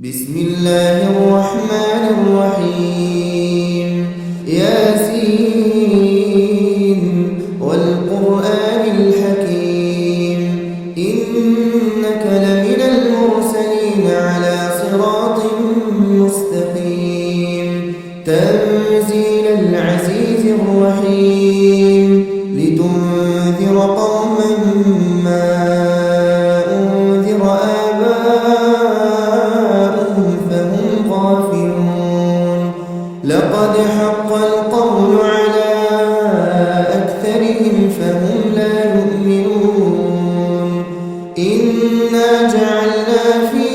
بسم الله الرحمن الرحيم ياسين والقرآن الحكيم إنك لمن المرسلين على صراط مستقيم تنزيل العزيز الرحيم لتنذر قوما ما أنذر آباؤهم فهم غافلون لقد حق القول على أكثرهم فهم لا يؤمنون إنا جعلنا في